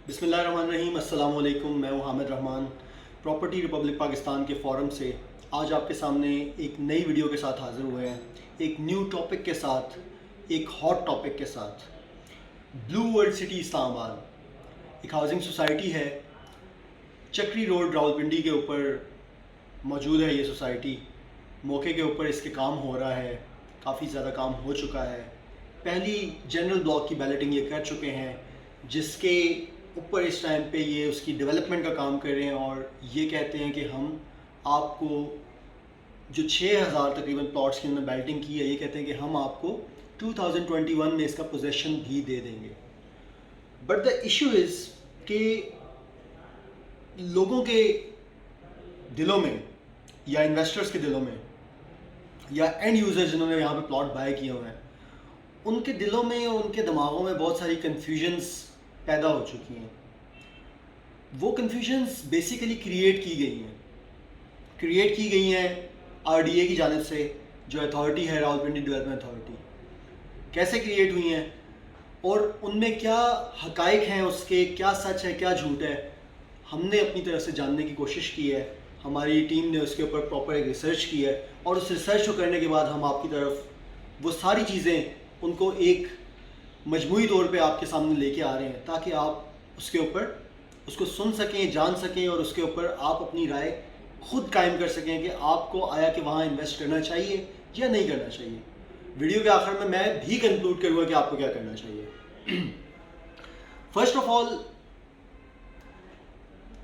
بسم اللہ الرحمن الرحیم. السلام علیکم. میں ہوں حامد رحمان, پراپرٹی ریپبلک پاکستان کے فورم سے. آج آپ کے سامنے ایک نئی ویڈیو کے ساتھ حاضر ہوئے ہیں, ایک نیو ٹاپک کے ساتھ, ایک ہاٹ ٹاپک کے ساتھ. بلو ورلڈ سٹی اسلام آباد ایک ہاؤسنگ سوسائٹی ہے. چکری روڈ راولپنڈی کے اوپر موجود ہے یہ سوسائٹی. موقع کے اوپر اس کے کام ہو رہا ہے, کافی زیادہ کام ہو چکا ہے. پہلی جنرل بلاک کی بیلٹنگ یہ کر چکے ہیں, جس کے اوپر اس ٹائم پہ یہ اس کی ڈیولپمنٹ کا کام کر رہے ہیں, اور یہ کہتے ہیں کہ ہم آپ کو جو 6000 تقریباً پلاٹس کی انہوں نے بیلٹنگ کی ہے, یہ کہتے ہیں کہ ہم آپ کو 2021 میں اس کا پوزیشن بھی دے دیں گے. بٹ دا ایشو از کہ لوگوں کے دلوں میں یا انویسٹرز کے دلوں میں یا اینڈ یوزر جنہوں نے یہاں پہ پلاٹ بائی کیے ہوئے ہیں, ان کے دلوں میں, ان کے دماغوں میں بہت ساری کنفیوژنس پیدا ہو چکی ہیں. وہ کنفیوژنس بیسیکلی کریٹ کی گئی ہیں آر ڈی اے کی جانب سے, جو اتھارٹی ہے راولپنڈی ڈیولپمنٹ اتھارٹی. کیسے کریٹ ہوئی ہیں اور ان میں کیا حقائق ہیں, اس کے کیا سچ ہے کیا جھوٹ ہے, ہم نے اپنی طرف سے جاننے کی کوشش کی ہے. ہماری ٹیم نے اس کے اوپر پراپر ایک ریسرچ کی ہے, اور اس ریسرچ کو کرنے کے بعد ہم آپ کی طرف وہ ساری چیزیں ان کو ایک مجموعی طور پہ آپ کے سامنے لے کے آ رہے ہیں, تاکہ آپ اس کے اوپر اس کو سن سکیں, جان سکیں, اور اس کے اوپر آپ اپنی رائے خود قائم کر سکیں کہ آپ کو آیا کہ وہاں انویسٹ کرنا چاہیے یا نہیں کرنا چاہیے. ویڈیو کے آخر میں بھی کنکلوڈ کروں گا کہ آپ کو کیا کرنا چاہیے. فرسٹ آف آل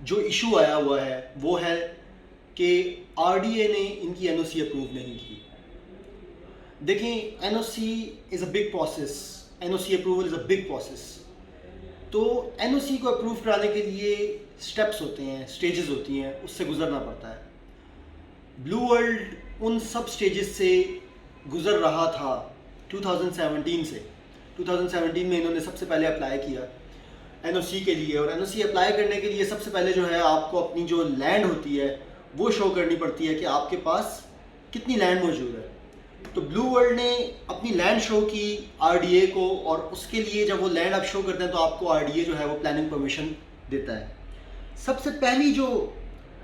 جو ایشو آیا ہوا ہے وہ ہے کہ آر ڈی اے نے ان کی این او سی اپروو نہیں کی. دیکھیں, N O C is a big process, N O C approval is a big process. تو این او سی کو اپروو کرانے کے لیے اسٹیپس ہوتے ہیں, اسٹیجز ہوتی ہیں, اس سے گزرنا پڑتا ہے. بلو ورلڈ ان سب اسٹیجز سے گزر رہا تھا 2017 سے. 2017 میں انہوں نے سب سے پہلے اپلائی کیا این او سی کے لیے, اور این او سی اپلائی کرنے کے لیے سب سے پہلے جو ہے آپ کو اپنی جو لینڈ ہوتی ہے وہ شو کرنی پڑتی ہے کہ آپ کے پاس کتنی لینڈ موجود ہے. تو بلو ورلڈ نے اپنی لینڈ شو کی آر ڈی اے کو, اور اس کے لیے جب وہ لینڈ آپ شو کرتے ہیں تو آپ کو آر ڈی اے جو ہے وہ پلاننگ پرمیشن دیتا ہے. سب سے پہلی جو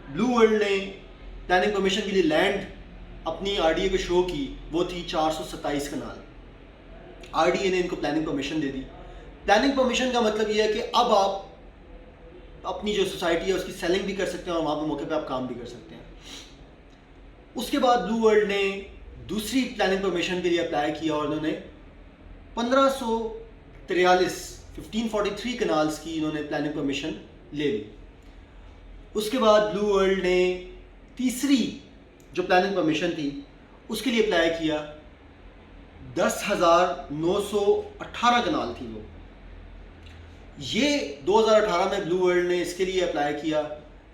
بلو ورلڈ نے پلاننگ پرمیشن کے لیے لینڈ اپنی آر ڈی اے کو شو کی وہ تھی 427 کنال. آر ڈی اے نے ان کو پلاننگ پرمیشن دے دی. پلاننگ پرمیشن کا مطلب یہ ہے کہ اب آپ اپنی جو سوسائٹی ہے اس کی سیلنگ بھی کر سکتے ہیں, اور وہاں پہ موقع پہ آپ کام بھی کر سکتے ہیں. اس کے بعد بلو ورلڈ نے دوسری پلاننگ پرمیشن کے لیے اپلائی کیا, اور انہوں نے 1543 کنالز کی انہوں نے پلاننگ پرمیشن لے لی. اس کے بعد بلو ورلڈ نے تیسری جو پلاننگ پرمیشن تھی اس کے لیے اپلائی کیا. 10,918 کنال تھی وہ. یہ 2018 میں بلو ورلڈ نے اس کے لیے اپلائی کیا,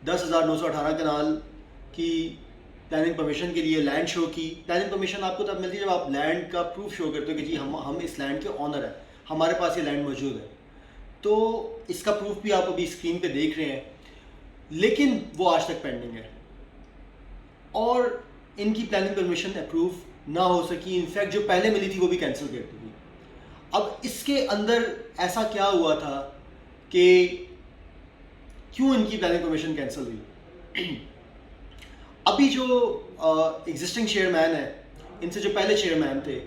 10,918 کنال کی پلاننگ پرمیشن کے لیے لینڈ شو کی. پلاننگ پرمیشن آپ کو تب ملتی ہے جب آپ لینڈ کا پروف شو کرتے ہو کہ جی ہم اس لینڈ کے آنر ہیں, ہمارے پاس یہ لینڈ موجود ہے. تو اس کا پروف بھی آپ ابھی اسکرین پہ دیکھ رہے ہیں, لیکن وہ آج تک پینڈنگ ہے, اور ان کی پلاننگ پرمیشن اپروو نہ ہو سکی. انفیکٹ جو پہلے ملی تھی وہ بھی کینسل کر دی. اب اس کے اندر ایسا کیا ہوا تھا کہ کیوں ان کی پلاننگ پرمیشن کینسل ہوئی. ابھی جو ایگزسٹنگ چیئرمین ہیں, ان سے جو پہلے چیئرمین تھے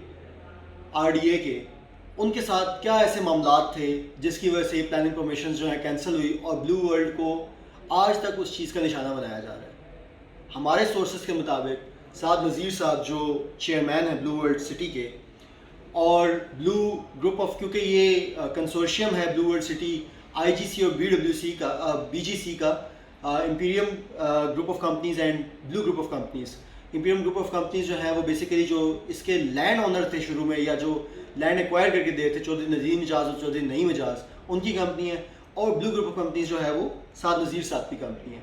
آر ڈی اے کے, ان کے ساتھ کیا ایسے معاملات تھے جس کی وجہ سے یہ پلاننگ پرمیشنز جو ہیں کینسل ہوئی, اور بلو ورلڈ کو آج تک اس چیز کا نشانہ بنایا جا رہا ہے. ہمارے سورسز کے مطابق سعد نذیر صاحب جو چیئرمین ہیں بلو ورلڈ سٹی کے, اور بلو گروپ آف, کیونکہ یہ کنسورشیم ہے بلو ورلڈ سٹی آئی جی سی اور بی ڈبلیو سی کا, بی جی سی کا, Imperium group of companies and Blue group of companies. Imperium group of companies جو ہیں وہ بیسیکلی جو اس کے لینڈ آنر تھے شروع میں, یا جو لینڈ ایکوائر کر کے دے تھے, چودھری نذیر مجاز اور چودھری نعیم مجاز, ان کی کمپنی ہے. اور بلو گروپ آف کمپنیز جو ہے وہ سعد نذیر صاحب کی کمپنی ہے.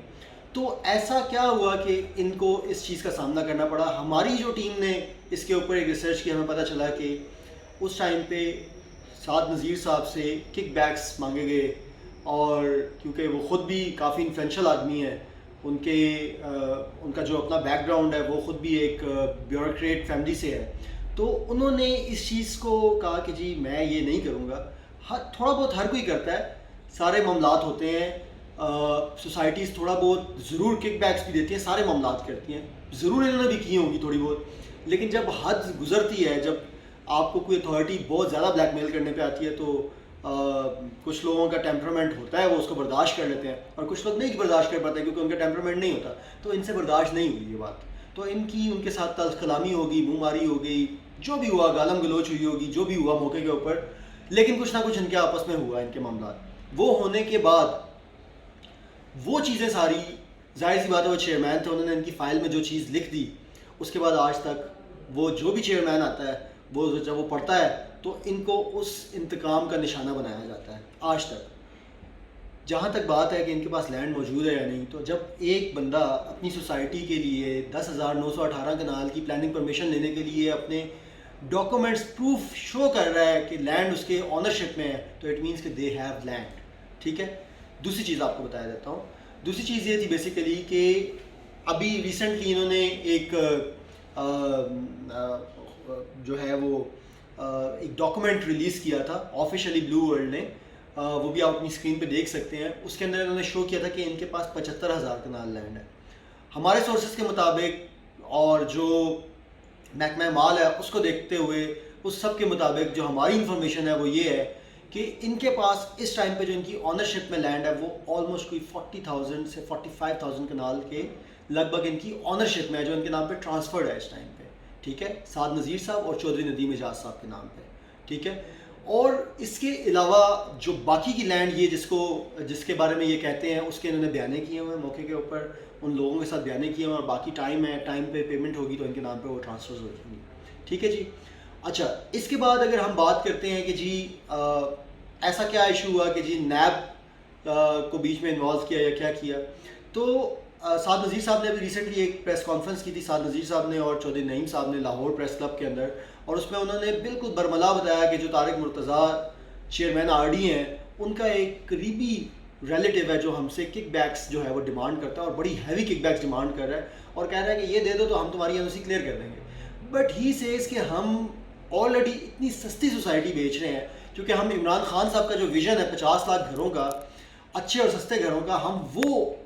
تو ایسا کیا ہوا کہ ان کو اس چیز کا سامنا کرنا پڑا. ہماری جو ٹیم نے اس کے اوپر ایک ریسرچ کی, ہمیں پتہ چلا کہ اس ٹائم پہ سعد نذیر صاحب سے کک بیکس مانگے گئے, اور کیونکہ وہ خود بھی کافی انفلوئنشل آدمی ہیں, ان کا جو اپنا بیک گراؤنڈ ہے وہ خود بھی ایک بیوروکریٹ فیملی سے ہے, تو انہوں نے اس چیز کو کہا کہ جی میں یہ نہیں کروں گا. تھوڑا بہت ہر کوئی کرتا ہے, سارے معاملات ہوتے ہیں. سوسائٹیز تھوڑا بہت ضرور کک بیکس بھی دیتی ہیں, سارے معاملات کرتی ہیں, ضرور انہوں نے بھی کی ہوں گی تھوڑی بہت, لیکن جب حد گزرتی ہے, جب آپ کو کوئی اتھارٹی بہت زیادہ بلیک میل کرنے پہ آتی ہے, تو کچھ لوگوں کا ٹیمپرامنٹ ہوتا ہے, وہ اس کو برداشت کر لیتے ہیں, اور کچھ لوگ نہیں برداشت کر پاتے کیونکہ ان کا ٹیمپرامنٹ نہیں ہوتا. تو ان سے برداشت نہیں ہوئی یہ بات, تو ان کے ساتھ تلخ کلامی ہوگی, منہ ماری ہو گئی, جو بھی ہوا, گالم گلوچ ہوئی ہوگی, جو بھی ہوا موقع کے اوپر, لیکن کچھ نہ کچھ ان کے آپس میں ہوا, ان کے معاملات. وہ ہونے کے بعد وہ چیزیں ساری, ظاہر سی بات ہے وہ چیئرمین تھے, انہوں نے ان کی فائل میں جو چیز لکھ دی, اس کے بعد آج تک وہ جو بھی چیئرمین آتا ہے, وہ جب وہ پڑھتا ہے تو ان کو اس انتقام کا نشانہ بنایا جاتا ہے آج تک. جہاں تک بات ہے کہ ان کے پاس لینڈ موجود ہے یا نہیں, تو جب ایک بندہ اپنی سوسائٹی کے لیے 10,918 کنال کی پلاننگ پرمیشن لینے کے لیے اپنے ڈاکومنٹس پروف شو کر رہا ہے کہ لینڈ اس کے آنرشپ میں ہے, تو اٹ مینس کہ دے ہیو لینڈ. ٹھیک ہے. دوسری چیز آپ کو بتایا دیتا ہوں. دوسری چیز یہ تھی بیسیکلی کہ ابھی ریسنٹلی انہوں نے ایک جو ہے وہ ایک ڈاکومنٹ ریلیز کیا تھا آفیشیلی بلو ورلڈ نے, وہ بھی آپ اپنی اسکرین پہ دیکھ سکتے ہیں. اس کے اندر انہوں نے شو کیا تھا کہ ان کے پاس 75,000 کنال لینڈ ہے. ہمارے سورسز کے مطابق اور جو محکمہ مال ہے اس کو دیکھتے ہوئے, اس سب کے مطابق جو ہماری انفارمیشن ہے وہ یہ ہے کہ ان کے پاس اس ٹائم پہ جو ان کی آنرشپ میں لینڈ ہے وہ آلموسٹ کوئی 40,000 سے 45,000 کنال کے لگ بھگ ان کی آنرشپ میں ہے, جو ان کے نام پہ ٹرانسفرڈ ہے اس ٹائم پہ. ٹھیک ہے. سعد نذیر صاحب اور چودھری ندیم اعجاز صاحب کے نام پہ. ٹھیک ہے. اور اس کے علاوہ جو باقی کی لینڈ, یہ جس کے بارے میں یہ کہتے ہیں, اس کے انہوں نے بیانے کیے ہوئے ہیں موقع کے اوپر, ان لوگوں کے ساتھ بیانے کیے ہوئے ہیں, اور باقی ٹائم ہے, ٹائم پہ پیمنٹ ہوگی تو ان کے نام پہ وہ ٹرانسفر ہو جائیں گی. ٹھیک ہے جی. اچھا, اس کے بعد اگر ہم بات کرتے ہیں کہ جی ایسا کیا ایشو ہوا کہ جی نیب کو بیچ میں انوالو کیا یا کیا کیا, تو سعد نذیر صاحب نے ابھی ریسنٹلی ایک پریس کانفرنس کی تھی, سعد نذیر صاحب نے اور چودھری نعیم صاحب نے, لاہور پریس کلب کے اندر, اور اس میں انہوں نے بالکل برملا بتایا کہ جو Tariq Murtaza chairman R D ہیں, ان کا ایک قریبی ریلیٹیو ہے جو ہم سے کک بیکس جو ہے وہ ڈیمانڈ کرتا ہے, اور بڑی ہیوی کک بیکس ڈیمانڈ کر رہا ہے, اور کہہ رہا ہے کہ یہ دے دو تو ہم تمہاری این او سی کلیئر کر دیں گے. بٹ ہی سیز کہ ہم آلریڈی اتنی سستی سوسائٹی بیچ رہے ہیں, کیونکہ ہم عمران خان صاحب کا جو ویژن ہے 50 لاکھ گھروں کا, اچھے اور سستے گھروں کا,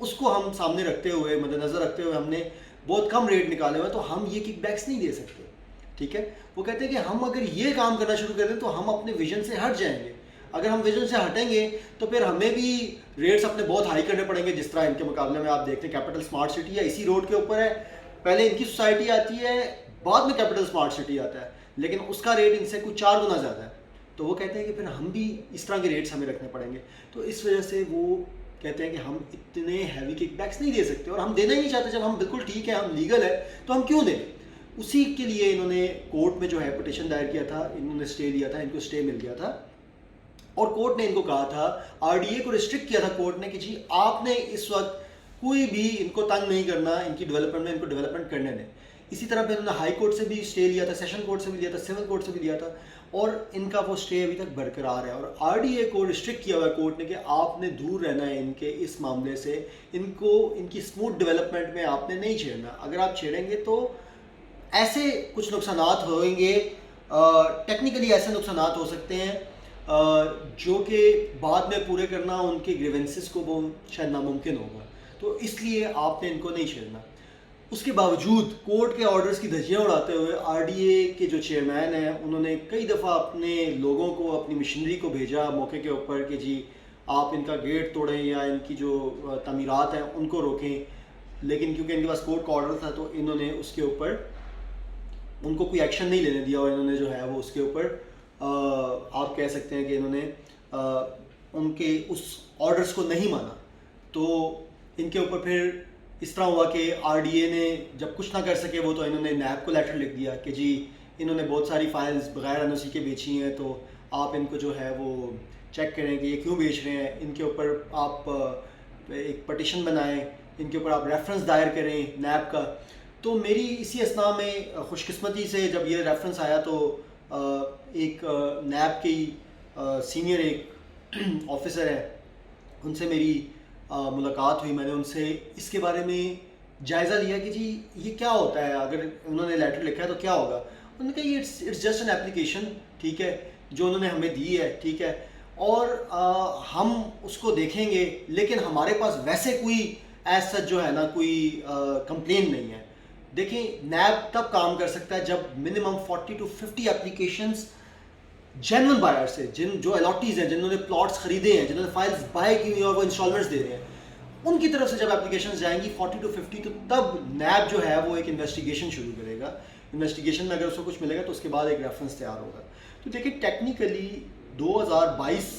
اس کو ہم سامنے رکھتے ہوئے, مد نظر رکھتے ہوئے, ہم نے بہت کم ریٹ نکالے ہوئے, تو ہم یہ کک بیکس نہیں دے سکتے. ٹھیک ہے. وہ کہتے ہیں کہ ہم اگر یہ کام کرنا شروع کر دیں تو ہم اپنے ویژن سے ہٹ جائیں گے. اگر ہم ویژن سے ہٹیں گے تو پھر ہمیں بھی ریٹس اپنے بہت ہائی کرنے پڑیں گے, جس طرح ان کے مقابلے میں آپ دیکھتے ہیں کیپٹل اسمارٹ سٹی ہے, اسی روڈ کے اوپر ہے, پہلے ان کی سوسائٹی آتی ہے, بعد میں کیپٹل اسمارٹ سٹی آتا ہے, لیکن اس کا ریٹ ان سے کچھ 4 گنا زیادہ ہے. تو وہ کہتے ہیں کہ پھر ہم بھی اس طرح کے ریٹس ہمیں رکھنے پڑیں گے. تو اس وجہ سے وہ کہتے ہیں کہ ہم اتنے ہیوی کک بیکس نہیں دے سکتے, اور ہم دینا ہی نہیں چاہتے. جب ہم بالکل ٹھیک ہے, ہم لیگل ہے, تو ہم کیوں دیں. اسی کے لیے انہوں نے کورٹ میں جو ہے پٹیشن دائر کیا تھا, انہوں نے اسٹے لیا تھا, ان کو اسٹے مل گیا تھا, اور کورٹ نے ان کو کہا تھا, آر ڈی اے کو ریسٹرکٹ کیا تھا کورٹ نے کہ جی آپ نے اس وقت کوئی بھی ان کو تنگ نہیں کرنا, ان کی ڈیولپمنٹ میں ان کو ڈیولپمنٹ کرنے دیں. اسی طرح پہ انہوں نے ہائی کورٹ سے بھی اسٹے لیا تھا, سیشن کورٹ سے بھی لیا تھا, سول کورٹ سے بھی لیا تھا, اور ان کا وہ اسٹے ابھی تک برقرار ہے. اور آر ڈی اے کو ریسٹرکٹ کیا ہوا ہے کورٹ نے کہ آپ نے دور رہنا ہے ان کے اس معاملے سے, ان کو ان کی اسموتھ ڈیولپمنٹ میں آپ نے نہیں چھیڑنا. اگر آپ چھیڑیں گے تو ایسے کچھ نقصانات ہوئیں گے, ٹیکنیکلی ایسے نقصانات ہو سکتے ہیں جو کہ بعد میں پورے کرنا ان کے گریونسز کو وہ شاید ناممکن ہوگا. تو اس لیے آپ نے ان کو نہیں چھیڑنا. اس کے باوجود کورٹ کے آرڈرز کی دھجیاں اڑاتے ہوئے آر ڈی اے کے جو چیئرمین ہیں, انہوں نے کئی دفعہ اپنے لوگوں کو, اپنی مشینری کو بھیجا موقع کے اوپر کہ جی آپ ان کا گیٹ توڑیں یا ان کی جو تعمیرات ہیں ان کو روکیں, لیکن کیونکہ ان کے پاس کورٹ کا آرڈر تھا تو انہوں نے اس کے اوپر ان کو کوئی ایکشن نہیں لینے دیا, اور انہوں نے جو ہے وہ اس کے اوپر آپ کہہ سکتے ہیں کہ انہوں نے ان کے اس آرڈرز کو نہیں مانا. تو ان کے اوپر پھر اس طرح ہوا کہ آر ڈی اے نے جب کچھ نہ کر سکے وہ, تو انہوں نے نیب کو لیٹر لکھ دیا کہ جی انہوں نے بہت ساری فائلز بغیر این او سی کے بیچی ہیں, تو آپ ان کو جو ہے وہ چیک کریں کہ یہ کیوں بیچ رہے ہیں. ان کے اوپر آپ ایک پٹیشن بنائیں, ان کے اوپر آپ ریفرنس دائر کریں نیب کا. تو میری اسی اثناء میں خوش قسمتی سے جب یہ ریفرنس آیا تو ایک نیب کی سینئر ایک آفیسر ہے, ان سے میری ملاقات ہوئی. میں نے ان سے اس کے بارے میں جائزہ لیا کہ جی یہ کیا ہوتا ہے, اگر انہوں نے لیٹر لکھا ہے تو کیا ہوگا. انہوں نے کہا یہ اٹس جسٹ این اپلیکیشن, ٹھیک ہے, جو انہوں نے ہمیں دی ہے, ٹھیک ہے, اور ہم اس کو دیکھیں گے، لیکن ہمارے پاس ویسے کوئی ایز سچ جو ہے نا کوئی کمپلین نہیں ہے. دیکھیں نیب تب کام کر سکتا ہے جب minimum 40 to 50 applications genuine buyer سے، جو الاٹیز ہیں، جنہوں نے پلاٹس خریدے ہیں، جنہوں نے فائلز بائی کی ہوئی اور وہ انسٹالمنٹس دے رہے ہیں، ان کی طرف سے جب اپلیکیشنز جائیں گی 40 to 50 تو تب نیب جو ہے وہ ایک انویسٹیگیشن شروع کرے گا. انویسٹیگیشن میں اگر اس کو کچھ ملے گا تو اس کے بعد ایک ریفرنس تیار ہوگا. تو دیکھیں ٹیکنیکلی 2022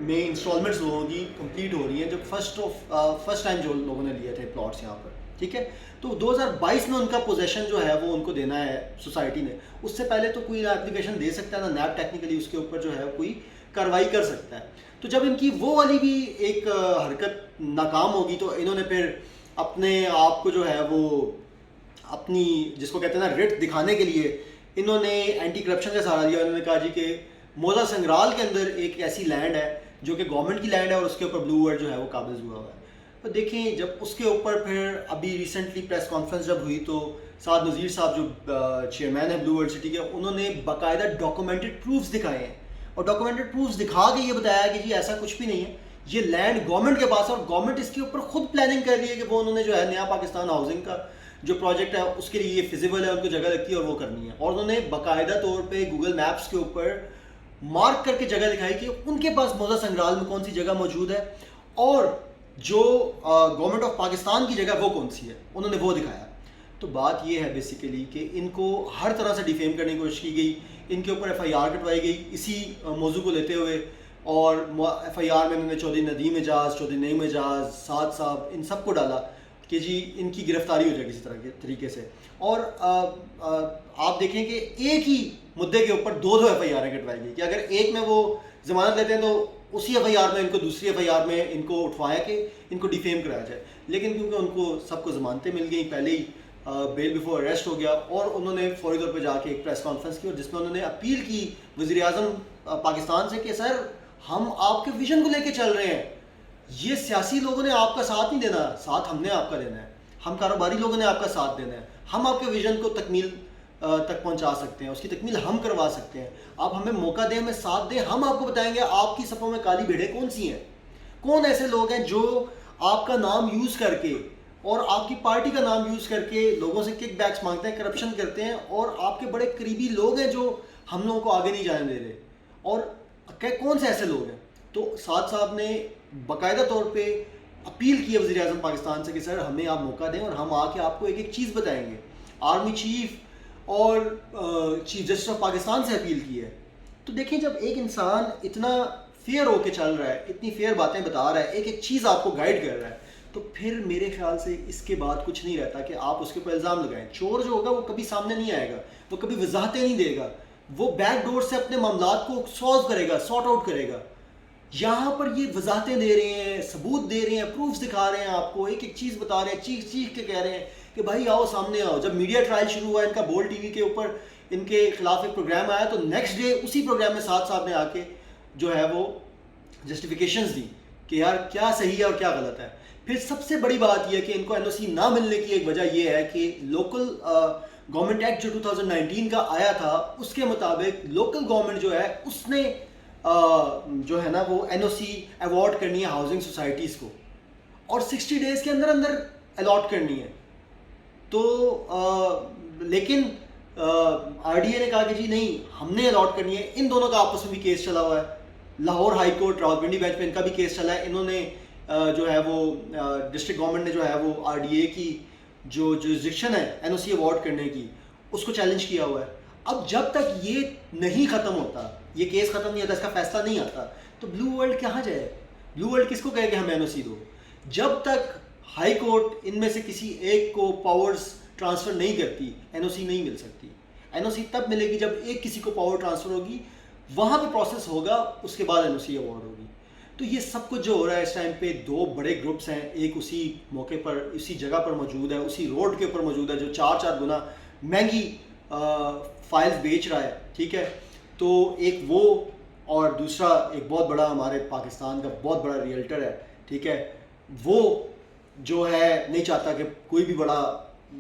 میں انسٹالمنٹس لوگوں کی کمپلیٹ ہو رہی ہیں، جب فرسٹ ٹائم جو لوگوں نے لیے تھے پلاٹس یہاں پر، ٹھیک ہے. تو 2022 میں ان کا پوزیشن جو ہے وہ ان کو دینا ہے سوسائٹی نے. اس سے پہلے تو کوئی اپلیکیشن دے سکتا ہے نا نیب ٹیکنیکلی اس کے اوپر جو ہے کوئی کارروائی کر سکتا ہے. تو جب ان کی وہ والی بھی ایک حرکت ناکام ہوگی تو انہوں نے پھر اپنے آپ کو جو ہے وہ اپنی جس کو کہتے ہیں نا رٹ دکھانے کے لیے انہوں نے اینٹی کرپشن کا سہارا دیا. انہوں نے کہا جی کہ مولا سنگرال کے اندر ایک ایسی لینڈ ہے جو کہ گورنمنٹ کی لینڈ ہے اور اس کے اوپر بلو ورلڈ جو ہے وہ قابض ہوا ہوا ہے. تو دیکھیں جب اس کے اوپر پھر ابھی ریسنٹلی پریس کانفرنس جب ہوئی تو سعد نذیر صاحب جو چیئرمین ہے بلو ورلڈ سٹی کے، انہوں نے باقاعدہ ڈاکومنٹڈ پروفز دکھائے ہیں اور ڈاکومنٹڈ پروفز دکھا کے یہ بتایا کہ جی ایسا کچھ بھی نہیں ہے، یہ لینڈ گورنمنٹ کے پاس ہے اور گورنمنٹ اس کے اوپر خود پلاننگ کر رہی ہے کہ وہ انہوں نے جو ہے نیا پاکستان ہاؤسنگ کا جو پروجیکٹ ہے اس کے لیے یہ فیزیبل ہے، ان کو جگہ لگتی ہے اور وہ کرنی ہے. اور انہوں نے باقاعدہ طور پہ گوگل میپس کے اوپر مارک کر کے جگہ دکھائی کہ ان کے پاس موزہ سنگرال میں کون سی جگہ موجود ہے اور جو گورنمنٹ آف پاکستان کی جگہ وہ کون سی ہے، انہوں نے وہ دکھایا. تو بات یہ ہے بیسیکلی کہ ان کو ہر طرح سے ڈیفیم کرنے کی کوشش کی گئی، ان کے اوپر FIR کٹوائی گئی اسی موضوع کو لیتے ہوئے. اور FIR میں انہوں نے چودھری ندیم اعجاز، چودھری نعیم اعجاز، سعد صاحب، ان سب کو ڈالا کہ جی ان کی گرفتاری ہو جائے کسی طرح کے طریقے سے. اور آپ دیکھیں کہ ایک ہی مدعے کے اوپر دو FIR کٹوائی گئی کہ اگر ایک میں وہ ضمانت لیتے ہیں تو اسی FIR میں ان کو دوسری FIR میں ان کو اٹھوایا کہ ان کو ڈیفیم کرایا جائے. لیکن کیونکہ ان کو سب کو ضمانتیں مل گئیں، پہلے ہی بیل بیفور اریسٹ ہو گیا، اور انہوں نے فوری طور پہ جا کے ایک پریس کانفرنس کی اور جس میں انہوں نے اپیل کی وزیر اعظم پاکستان سے کہ سر ہم آپ کے ویژن کو لے کے چل رہے ہیں، یہ سیاسی لوگوں نے آپ کا ساتھ نہیں دینا، ساتھ ہم نے آپ کا دینا ہے، ہم کاروباری لوگوں نے آپ کا ساتھ دینا ہے، ہم آپ کے ویژن کو تکمیل تک پہنچا سکتے ہیں، اس کی تکمیل ہم کروا سکتے ہیں، آپ ہمیں موقع دیں، ہمیں ساتھ دیں، ہم آپ کو بتائیں گے آپ کی صفوں میں کالی بھیڑیں کون سی ہیں، کون ایسے لوگ ہیں جو آپ کا نام یوز کر کے اور آپ کی پارٹی کا نام یوز کر کے لوگوں سے کک بیکس مانگتے ہیں، کرپشن کرتے ہیں، اور آپ کے بڑے قریبی لوگ ہیں جو ہم لوگوں کو آگے نہیں جانے دے رہے، اور کون سے ایسے لوگ ہیں. تو سعد صاحب نے باقاعدہ طور پہ اپیل کی ہے وزیر اعظم پاکستان سے کہ سر ہمیں آپ موقع دیں اور ہم آ کے آپ کو ایک ایک چیز بتائیں گے. آرمی چیف اور چیف جسٹس آف پاکستان سے اپیل کی ہے. تو دیکھیں جب ایک انسان اتنا فیئر ہو کے چل رہا ہے، اتنی فیئر باتیں بتا رہا ہے، ایک ایک چیز آپ کو گائیڈ کر رہا ہے، تو پھر میرے خیال سے اس کے بعد کچھ نہیں رہتا کہ آپ اس کے اوپر الزام لگائیں. چور جو ہوگا وہ کبھی سامنے نہیں آئے گا، وہ کبھی وضاحتیں نہیں دے گا، وہ بیک ڈور سے اپنے معاملات کو سالو کرے گا، سارٹ آؤٹ کرے گا. یہاں پر یہ وضاحتیں دے رہے ہیں، ثبوت دے رہے ہیں، پروفز دکھا رہے ہیں، آپ کو ایک ایک چیز بتا رہے ہیں، چیخ چیخ کے کہہ رہے ہیں کہ بھائی آؤ سامنے آؤ. جب میڈیا ٹرائل شروع ہوا ان کا بول ٹی وی کے اوپر ان کے خلاف ایک پروگرام آیا تو نیکسٹ ڈے اسی پروگرام میں سعد صاحب نے آ کے جو ہے وہ جسٹیفیکیشنز دی کہ یار کیا صحیح ہے اور کیا غلط ہے. پھر سب سے بڑی بات یہ ہے کہ ان کو NOC نہ ملنے کی ایک وجہ یہ ہے کہ لوکل گورنمنٹ ایکٹ جو 2019 کا آیا تھا اس کے مطابق لوکل گورنمنٹ جو ہے اس نے جو ہے نا وہ NOC ایوارڈ کرنی ہے ہاؤسنگ سوسائٹیز کو اور 60 ڈیز کے اندر اندر الاٹ کرنی ہے. تو لیکن RDA نے کہا کہ جی نہیں ہم نے الاٹ کرنی ہے. ان دونوں کا آپس میں بھی کیس چلا ہوا ہے، Lahore high court Rawalpindi bench پہ ان کا بھی کیس چلا ہے. انہوں نے جو ہے وہ ڈسٹرکٹ گورنمنٹ نے جو ہے وہ RDA کی جو جورسڈکشن ہے NOC ایوارڈ کرنے کی اس کو چیلنج کیا ہوا ہے. اب جب تک یہ نہیں ختم ہوتا، یہ کیس ختم نہیں ہوتا، اس کا فیصلہ نہیں آتا، تو بلو ورلڈ کہاں جائے؟ بلو ورلڈ کس کو کہے کہ ہمیں NOC دو؟ جب تک ہائی کورٹ ان میں سے کسی ایک کو پاورز ٹرانسفر نہیں کرتی NOC نہیں مل سکتی. NOC تب ملے گی جب ایک کسی کو پاور ٹرانسفر ہوگی، وہاں پہ پروسیس ہوگا، اس کے بعد NOC ایوارڈ ہوگی. تو یہ سب کچھ جو ہو رہا ہے اس ٹائم پہ، دو بڑے گروپس ہیں، ایک اسی موقع پر اسی جگہ پر موجود ہے، اسی روڈ کے اوپر موجود ہے جو 4 گنا مہنگی فائلز بیچ رہا ہے، ٹھیک ہے. تو ایک وہ اور دوسرا ایک بہت بڑا ہمارے پاکستان کا بہت بڑا ریئلٹر ہے، ٹھیک ہے. وہ جو ہے نہیں چاہتا کہ کوئی بھی بڑا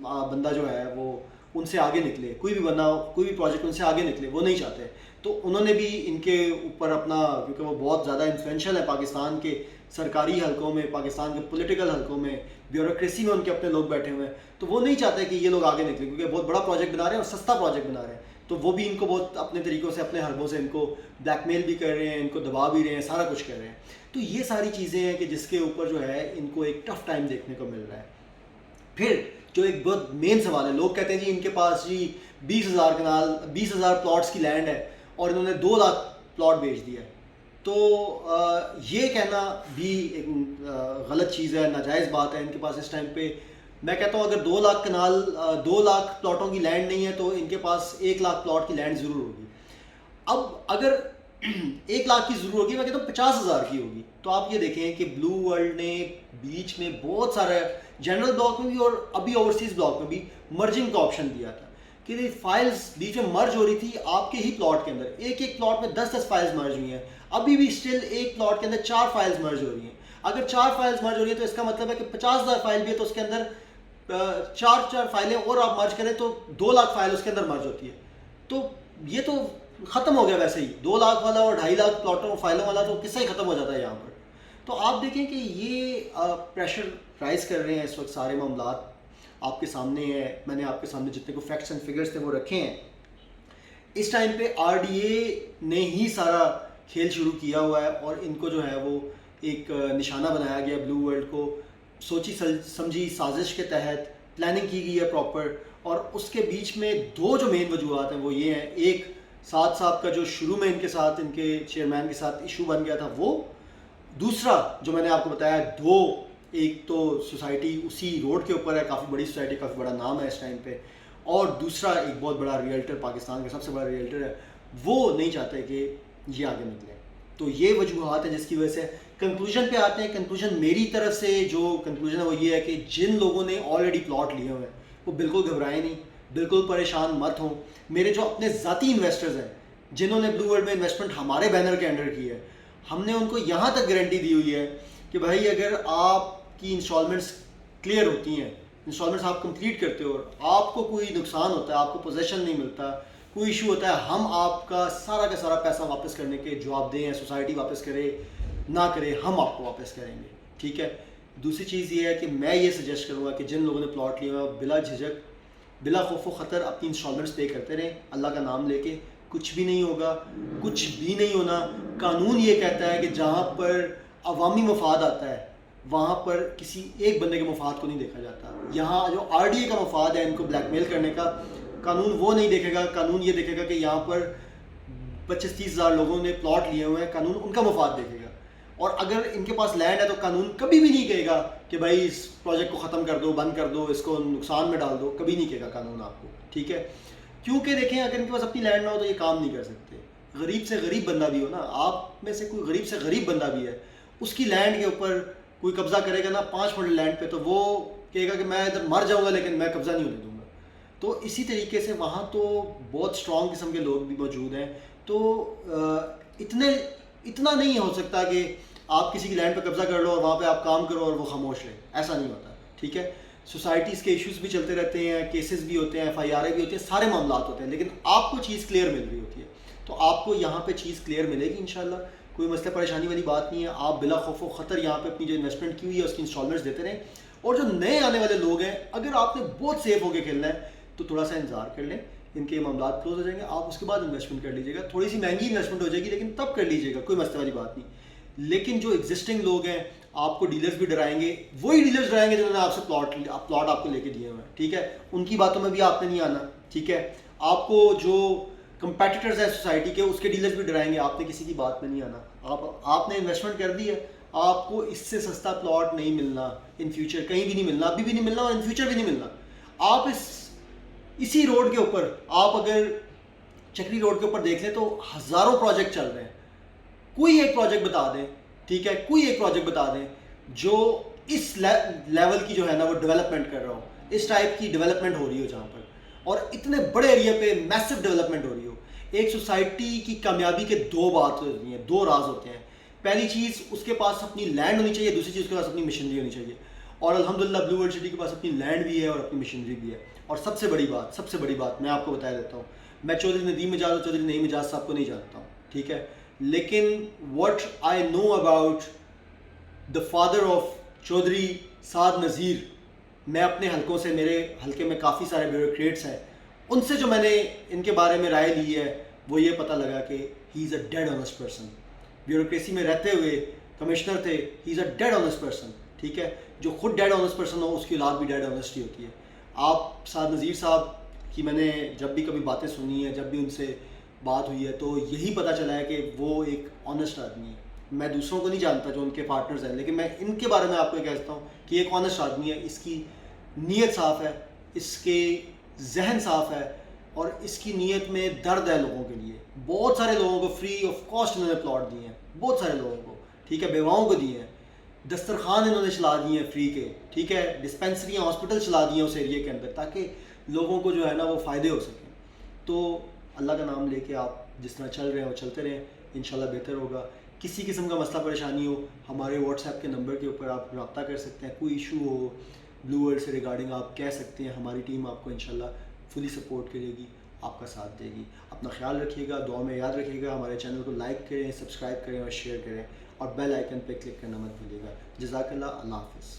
بندہ جو ہے وہ ان سے آگے نکلے، کوئی بھی بندہ کوئی بھی پروجیکٹ ان سے آگے نکلے، وہ نہیں چاہتے. تو انہوں نے بھی ان کے اوپر اپنا، کیونکہ وہ بہت زیادہ انفلوئنشل ہے پاکستان کے سرکاری حلقوں میں، پاکستان کے پولیٹیکل حلقوں میں، بیوروکریسی میں ان کے اپنے لوگ بیٹھے ہوئے ہیں، تو وہ نہیں چاہتے کہ یہ لوگ آگے نکلیں، کیونکہ بہت بڑا پروجیکٹ بنا رہے ہیں اور سستا پروجیکٹ بنا رہے ہیں. تو وہ بھی ان کو بہت اپنے طریقوں سے، اپنے حربوں سے ان کو بلیک میل بھی کر رہے ہیں، ان کو دبا بھی رہے ہیں، سارا کچھ کر رہے ہیں. تو یہ ساری چیزیں ہیں کہ جس کے اوپر جو ہے ان کو ایک ٹف ٹائم دیکھنے کو مل رہا ہے. پھر جو ایک بہت مین سوال ہے، لوگ کہتے ہیں جی ان کے پاس جی 20,000 پلاٹس کی لینڈ ہے اور انہوں نے 2 لاکھ پلاٹ بیچ دیا ہے. تو یہ کہنا بھی ایک غلط چیز ہے، ناجائز بات ہے. ان کے پاس اس ٹائم پہ میں کہتا ہوں اگر 2 لاکھ کنال 2 لاکھ پلاٹوں کی لینڈ نہیں ہے تو ان کے پاس 1 لاکھ پلاٹ کی لینڈ ضرور ہوگی. اب اگر 1 لاکھ کی ضرور ہوگی، میں کہتا ہوں 50,000 کی ہوگی. تو آپ یہ دیکھیں کہ بلو ورلڈ نے بیچ میں بہت سارا جنرل بلاک میں بھی اور ابھی اوورسیز بلاک میں بھی مرجنگ کا آپشن دیا تھا کہ فائلز بیچ میں مرج ہو رہی تھی آپ کے ہی پلاٹ کے اندر. ایک پلاٹ میں 10 فائلز مرج ہوئی ہیں. ابھی بھی اسٹل ایک پلاٹ کے اندر 4 فائلز مرج ہو رہی ہیں. اگر 4 فائلز مرج ہو رہی ہیں تو اس کا مطلب ہے کہ 50,000 فائل بھی ہے تو اس کے اندر 4 فائلیں اور آپ مرج کریں تو 2 لاکھ فائل اس کے اندر مرج ہوتی ہے. تو یہ تو ختم ہو گیا ویسے ہی 2 لاکھ والا اور 2.5 لاکھ پلاٹوں فائلوں والا تو قصہ ہی ختم ہو جاتا ہے یہاں پر. تو آپ دیکھیں کہ یہ پریشر رائز کر رہے ہیں اس وقت. سارے معاملات آپ کے سامنے ہیں، میں نے آپ کے سامنے جتنے کو فیکٹس اینڈ فگرس تھے وہ رکھے ہیں. اس ٹائم پہ RDA نے ہی سارا کھیل شروع کیا ہوا ہے اور ان کو جو ہے وہ ایک نشانہ بنایا گیا بلو ورلڈ کو. سوچی سمجھی سازش کے تحت پلاننگ کی گئی ہے پراپر. اور اس کے بیچ میں 2 جو مین وجوہات ہیں وہ یہ ہیں، ایک سعد صاحب کا جو شروع میں ان کے ساتھ، ان کے چیئرمین کے ساتھ ایشو بن گیا تھا وہ، دوسرا جو میں نے آپ کو بتایا 2، ایک تو سوسائٹی اسی روڈ کے اوپر ہے، کافی بڑی سوسائٹی، کافی بڑا نام ہے اس ٹائم پہ، اور دوسرا ایک بہت بڑا ریئلٹر، پاکستان کا سب سے بڑا ریئلٹر ہے، وہ نہیں چاہتے کہ یہ آگے نکلے. تو یہ وجوہات ہیں جس کی وجہ سے کنکلوژن پہ آتے ہیں. کنکلوژن میری طرف سے جو کنکلوژن ہے وہ یہ ہے کہ جن لوگوں نے آلریڈی پلاٹ لیے ہوئے ہیں وہ بالکل گھبرائیں نہیں، بالکل پریشان مت ہوں. میرے جو اپنے ذاتی انویسٹرز ہیں جنہوں نے بلو ورلڈ میں انویسٹمنٹ ہمارے بینر کے انڈر کی ہے، ہم نے ان کو یہاں تک گارنٹی دی ہوئی ہے کہ بھائی اگر آپ کی انسٹالمنٹس کلیئر ہوتی ہیں، انسٹالمنٹس آپ کمپلیٹ کرتے ہو اور آپ کو کوئی نقصان ہوتا ہے، آپ کو پوزیشن نہیں ملتا، کوئی ایشو ہوتا ہے، ہم آپ کا سارا پیسہ واپس کرنے کے جواب دیں. سوسائٹی واپس کرے نہ کرے، ہم آپ کو واپس کریں گے. ٹھیک ہے. دوسری چیز یہ ہے کہ میں یہ سجیسٹ کروں گا کہ جن لوگوں نے پلاٹ لیا ہوا بلا جھجک، بلا خوف و خطر اپنی انسٹالمنٹس پے کرتے رہیں اللہ کا نام لے کے. کچھ بھی نہیں ہوگا، کچھ بھی نہیں ہونا. قانون یہ کہتا ہے کہ جہاں پر عوامی مفاد آتا ہے وہاں پر کسی ایک بندے کے مفاد کو نہیں دیکھا جاتا. یہاں جو RDA کا مفاد ہے ان کو بلیک میل کرنے کا، قانون وہ نہیں دیکھے گا. قانون یہ دیکھے گا کہ یہاں پر 25-30 ہزار لوگوں نے پلاٹ لیے ہوئے ہیں، قانون ان کا مفاد دیکھے گا. اور اگر ان کے پاس لینڈ ہے تو قانون کبھی بھی نہیں کہے گا کہ بھائی اس پروجیکٹ کو ختم کر دو، بند کر دو، اس کو نقصان میں ڈال دو. کبھی نہیں کہے گا قانون آپ کو. ٹھیک ہے. کیونکہ دیکھیں اگر ان کے پاس اپنی لینڈ نہ ہو تو یہ کام نہیں کر سکتے. غریب سے غریب بندہ بھی ہو نا، آپ میں سے کوئی غریب سے غریب بندہ بھی ہے، اس کی لینڈ کے اوپر کوئی قبضہ کرے گا نا 5 فٹ لینڈ پہ، تو وہ کہے گا کہ میں ادھر مر جاؤں گا لیکن میں قبضہ نہیں ہونے دوں گا. تو اسی طریقے سے وہاں تو بہت اسٹرانگ قسم کے لوگ بھی موجود ہیں. تو اتنا نہیں ہو سکتا کہ آپ کسی کی لینڈ پہ قبضہ کر لو اور وہاں پہ آپ کام کرو اور وہ خاموش رہے. ایسا نہیں ہوتا. ٹھیک ہے. سوسائٹیز کے ایشوز بھی چلتے رہتے ہیں، کیسز بھی ہوتے ہیں، FIR بھی ہوتے ہیں، سارے معاملات ہوتے ہیں، لیکن آپ کو چیز کلیئر مل رہی ہوتی ہے. تو آپ کو یہاں پہ چیز کلیئر ملے گی انشاءاللہ. کوئی مسئلہ پریشانی والی بات نہیں ہے. آپ بلا خوف و خطر یہاں پہ اپنی جو انویسٹمنٹ کی ہوئی ہے اس کی انسٹالمنٹس دیتے رہیں. اور جو نئے آنے والے لوگ ہیں، اگر آپ نے بہت سیف ہو کے کھیلنا ہے تو تھوڑا سا انتظار کر لیں، ان کے معاملات کلوز ہو جائیں گے، آپ اس کے بعد انویسٹمنٹ کر لیجیے گا. تھوڑی سی مہنگی انویسٹمنٹ ہو جائے گی لیکن تب کر لیجیے گا، کوئی مسئلہ والی بات نہیں. لیکن جو ایگزسٹنگ لوگ ہیں آپ کو ڈیلرز بھی ڈرائیں گے، وہی ڈیلرز ڈرائیں گے جنہوں نے آپ سے پلاٹ آپ کو لے کے دیے ہوئے ہیں. ٹھیک ہے. ان کی باتوں میں بھی آپ نے نہیں آنا. ٹھیک ہے. آپ کو جو کمپیٹیٹرز ہیں سوسائٹی کے اس کے ڈیلرز بھی ڈرائیں گے، آپ نے کسی کی بات میں نہیں آنا. آپ نے انویسٹمنٹ کر دی ہے، آپ کو اس سے سستا پلاٹ نہیں ملنا ان فیوچر، کہیں بھی نہیں ملنا، ابھی بھی نہیں ملنا اور ان فیوچر بھی نہیں ملنا. آپ اسی روڈ کے اوپر، آپ اگر چکری روڈ کے اوپر دیکھ لیں تو ہزاروں پروجیکٹ چل رہے ہیں. کوئی ایک پروجیکٹ بتا دیں، ٹھیک ہے، کوئی ایک پروجیکٹ بتا دیں جو اس لیول کی جو ہے نا وہ ڈیولپمنٹ کر رہا ہو، اس ٹائپ کی ڈیولپمنٹ ہو رہی ہو جہاں پر، اور اتنے بڑے ایریا پہ میسو ڈیولپمنٹ ہو رہی ہو. ایک سوسائٹی کی کامیابی کے 2 بات ہوتی ہیں، 2 راز ہوتے ہیں. پہلی چیز اس کے پاس اپنی لینڈ ہونی چاہیے، دوسری چیز اس کے پاس اپنی مشینری ہونی چاہیے. اور الحمدللہ بلو ورلڈ سٹی کے پاس اپنی لینڈ بھی ہے اور اپنی مشینری بھی ہے. اور سب سے بڑی بات میں آپ کو بتا دیتا ہوں، میں چودھری ندیم مجاز اور چودھری نعیم مجاز صاحب کو نہیں جانتا ہوں، ٹھیک ہے، لیکن what I know about the father of Chaudhry Saad Nazir, میں اپنے حلقوں سے، میرے حلقے میں کافی سارے بیوروکریٹس ہیں، ان سے جو میں نے ان کے بارے میں رائے لی ہے وہ یہ پتہ لگا کہ ہی از اے ڈیڈ آنیسٹ پرسن. بیوروکریسی میں رہتے ہوئے کمشنر تھے، ہی از اے ڈیڈ آنیسٹ پرسن، ٹھیک ہے. جو خود ڈیڈ آنیسٹ پرسن ہو اس کی اولاد بھی ڈیڈ آنیسٹ ہی ہوتی ہے. آپ سعد نذیر صاحب کی میں نے جب بھی کبھی باتیں سنی ہیں، جب بھی ان سے بات ہوئی ہے، تو یہی پتہ چلا ہے کہ وہ ایک آنیسٹ آدمی ہے. میں دوسروں کو نہیں جانتا جو ان کے پارٹنرز ہیں، لیکن میں ان کے بارے میں آپ کو یہ کہتا ہوں کہ یہ ایک آنیسٹ آدمی ہے. اس کی نیت صاف ہے، اس کے ذہن صاف ہے، اور اس کی نیت میں درد ہے لوگوں کے لیے. بہت سارے لوگوں کو فری آف کاسٹ انہوں نے پلاٹ دیے ہیں، بہت سارے لوگوں کو، ٹھیک ہے، بیواؤں کو دیے ہیں، دسترخوان انہوں نے چلا دیے ہیں فری کے، ٹھیک ہے، ڈسپینسریاں، ہاسپٹل چلا دیے ہیں اس ایریے کے اندر، تاکہ لوگوں کو جو ہے نا وہ فائدے ہو سکیں. تو اللہ کا نام لے کے آپ جس طرح چل رہے ہیں وہ چلتے رہیں، انشاءاللہ بہتر ہوگا. کسی قسم کا مسئلہ پریشانی ہو ہمارے واٹس ایپ کے نمبر کے اوپر آپ رابطہ کر سکتے ہیں. کوئی ایشو ہو بلو ورلڈ سے ریگارڈنگ آپ کہہ سکتے ہیں. ہماری ٹیم آپ کو انشاءاللہ فلی سپورٹ کرے گی، آپ کا ساتھ دے گی. اپنا خیال رکھیے گا، دعا میں یاد رکھیے گا. ہمارے چینل کو لائک کریں، سبسکرائب کریں اور شیئر کریں، اور بیل آئیکن پہ کلک کرنا مت بھولیے گا. جزاک اللہ. اللہ حافظ.